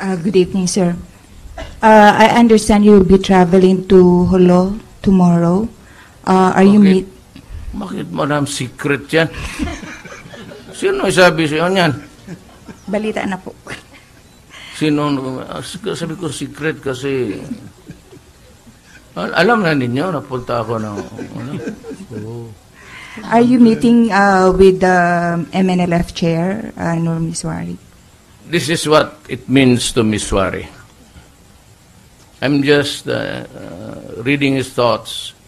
Good evening, sir. I understand you will be traveling to Holo tomorrow. Are you meet? Bakit madam secret yan? Sino may sabi sa'yo yan? Balita na po. Sino? Sabi ko secret kasi alam na ninyo, napunta ako ng Are you meeting with the MNLF chair, Nur Miswari? This is what it means to Miswari. I'm just reading his thoughts.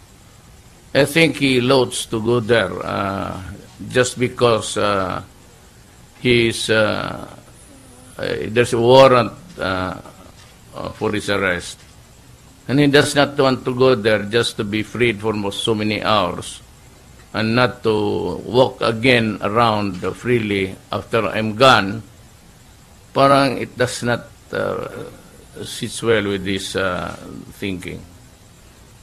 I think he loads to go there just because there's a warrant for his arrest. And he does not want to go there just to be freed for so many hours and not to walk again around freely after I'm gone. Parang it does not sit well with this thinking.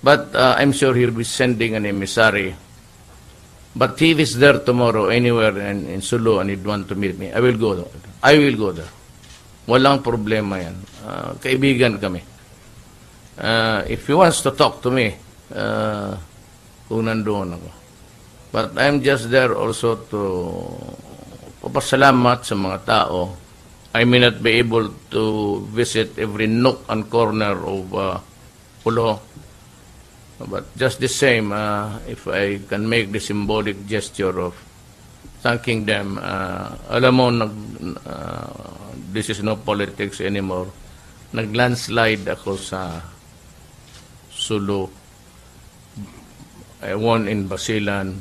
But I'm sure he'll be sending an emissary. But if he's there tomorrow anywhere in Sulu and he'd want to meet me, I will go there. I will go there. Walang problema yan. Kaibigan kami. If he wants to talk to me, kung nandoon ako. But I'm just there also to papasalamat sa mga tao. I may not be able to visit every nook and corner of Pulo. But just the same, if I can make the symbolic gesture of thanking them, alam mo, this is no politics anymore. Nag-landslide ako sa Sulu. I won in Basilan,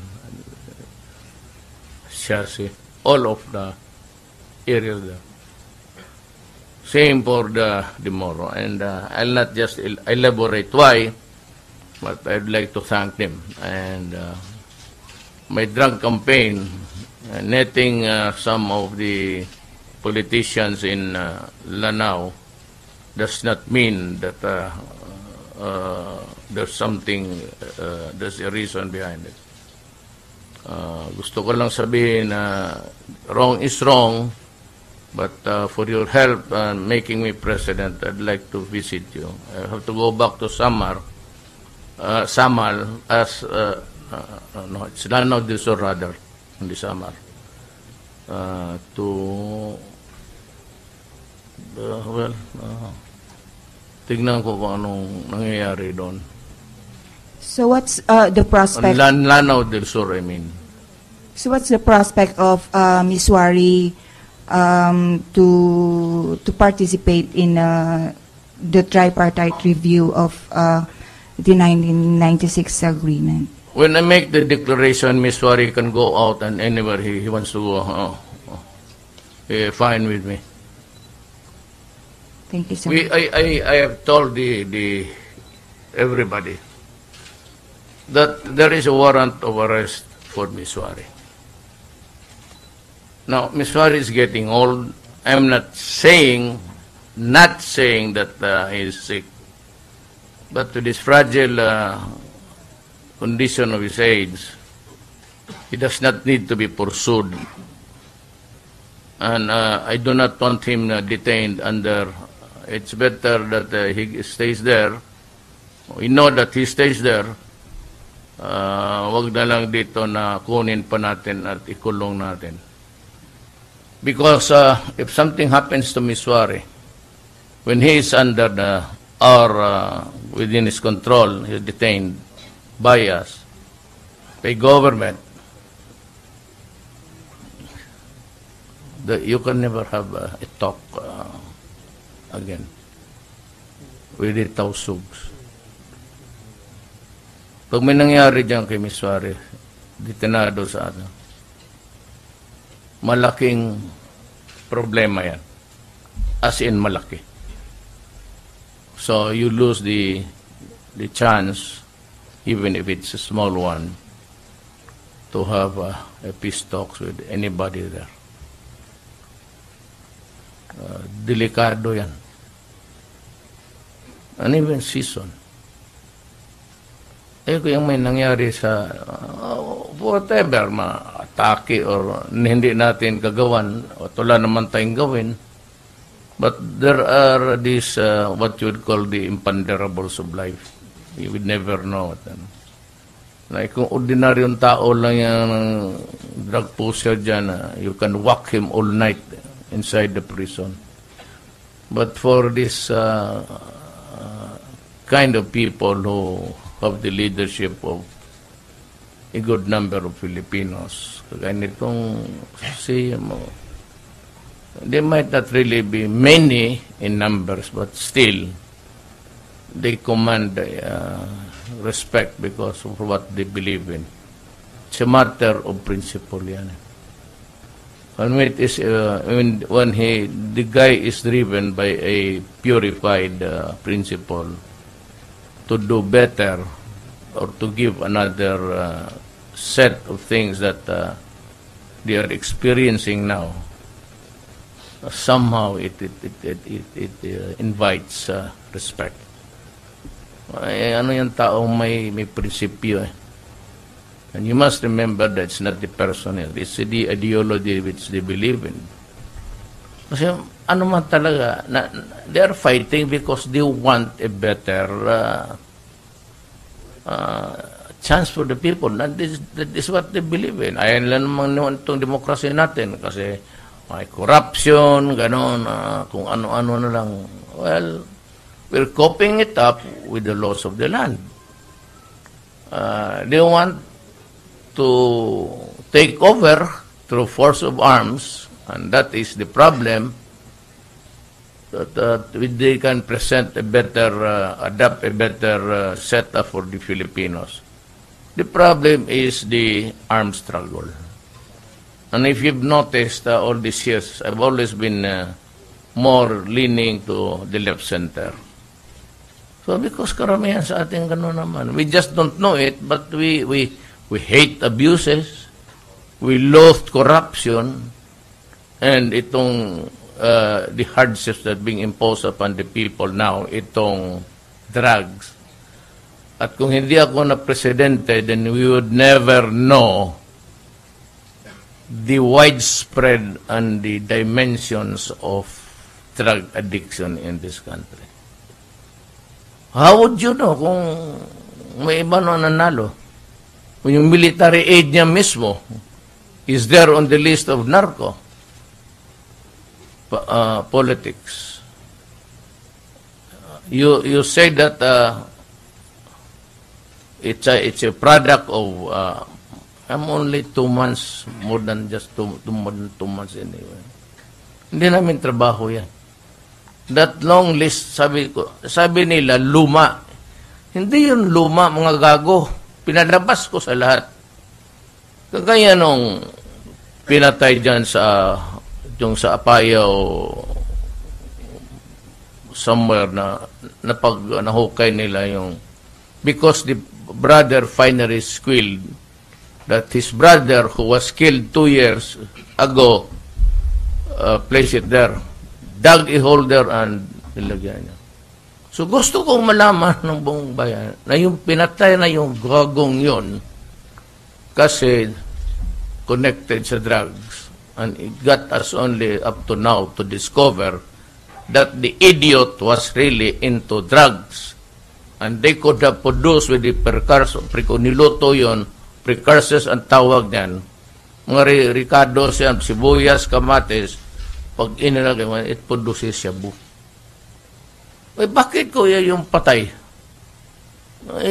Siasi, all of the areas there. Same for the Moro. And I'll not just elaborate why, but I'd like to thank them. And my drug campaign, netting some of the politicians in Lanao, does not mean that there's something, there's a reason behind it. Gusto ko lang sabihin na wrong is wrong, but for your help making me president, I'd like to visit you. I have to go back to Samal as no, it's Lanao del Sur rather, hindi Samar. Tignan ko kung anong nangyayari doon. So what's the prospect? Lanao del Sur, I mean. So what's the prospect of Miswari to participate in the tripartite review of the 1996 agreement? When I make the declaration, Miswari can go out and anywhere he wants to go. Fine with me. Thank you, sir. I have told everybody that there is a warrant of arrest for Miswari. Now, Miswari is getting old. I'm not saying that he is sick, but to this fragile condition of his age, he does not need to be pursued. And I do not want him detained under. It's better that he stays there. We know that he stays there. Wag na lang dito na kunin pa natin at ikulong natin. Because if something happens to Miswari, when he is under within his control, he is detained by us, by government, you can never have a talk again with the Tausugs. Pag may nangyari dyan kay Miswari, detenado sa malaking problema yan. As in malaki. So you lose the chance, even if it's a small one, to have a peace talks with anybody there. Delikado yan. And even season. Kung yung may nangyari sa whatever, ma-atake or hindi natin gagawan, o wala naman tayong gawin, But there are these, what you would call the imponderables of life. You would never know what. Like kung ordinaryong tao lang yung drug pusher dyan, you can walk him all night inside the prison. But for this kind of people who have the leadership of a good number of Filipinos, kagaya nitong they might not really be many in numbers, but still they command respect because of what they believe in. It's a matter of principle yan. And it is, when the guy is driven by a purified principle to do better or to give another set of things that they are experiencing now, somehow it invites respect. Ano yung taong may prinsipyo eh. And you must remember that it's not the personnel, it's the ideology which they believe in. Kasi ano man talaga, they are fighting because they want a better chance for the people. That is what they believe in. Ayan lang naman itong demokrasya natin kasi may corruption, gano'n, kung ano-ano na lang. Well, we're coping it up with the laws of the land. They want to take over through force of arms, and that is the problem, that they can present a better, adapt a better setup for the Filipinos. The problem is the armed struggle. And if you've noticed all these years, I've always been more leaning to the left center. So because karamihan sa ating gano'n naman, we just don't know it, but we hate abuses, we loathe corruption, and itong the hardships that being imposed upon the people now, itong drugs. At kung hindi ako na presidente, then we would never know the widespread and the dimensions of drug addiction in this country. How would you know kung may iba na nanalo? Kung yung military aid niya mismo is there on the list of narco politics. You say that it's a product of I'm only 2 months, more than just more than 2 months anyway. Hindi namin trabaho yan. That long list, sabi nila, luma. Hindi yun luma, mga gago. Pinalabas ko sa lahat. Kagaya nung pinatay dyan sa Apayao somewhere na pag nahukay nila yung because the brother finally squealed that his brother who was killed 2 years ago placed it there, dug a hole there and nilagyan niya. So gusto kong malaman ng buong bayan na yung pinatay na yung gagong yun kasi connected sa drugs, and it got us only up to now to discover that the idiot was really into drugs, and they could have produced with the precursor, niluto yun, precursors ang tawag niyan, mga ricados yan, sibuyas, kamatis, pag inilagay mo, it produces shabu. Eh, bakit ko yung patay?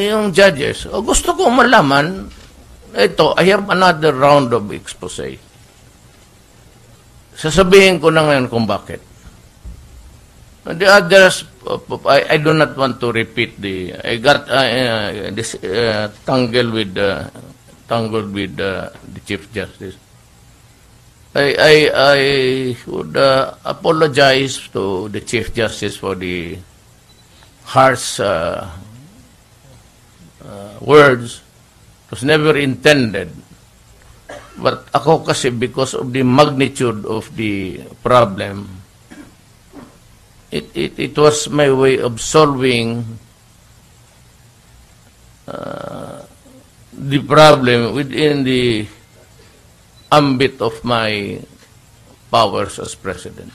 Yung judges. O, gusto ko malaman, ito, I have another round of expose. Sasabihin ko na ngayon kung bakit. The others, I do not want to repeat I got this tangled with the Chief Justice. I would apologize to the Chief Justice for the harsh words. It was never intended. But ako kasi, because of the magnitude of the problem, it was my way of solving the problem within the ambit of my powers as president.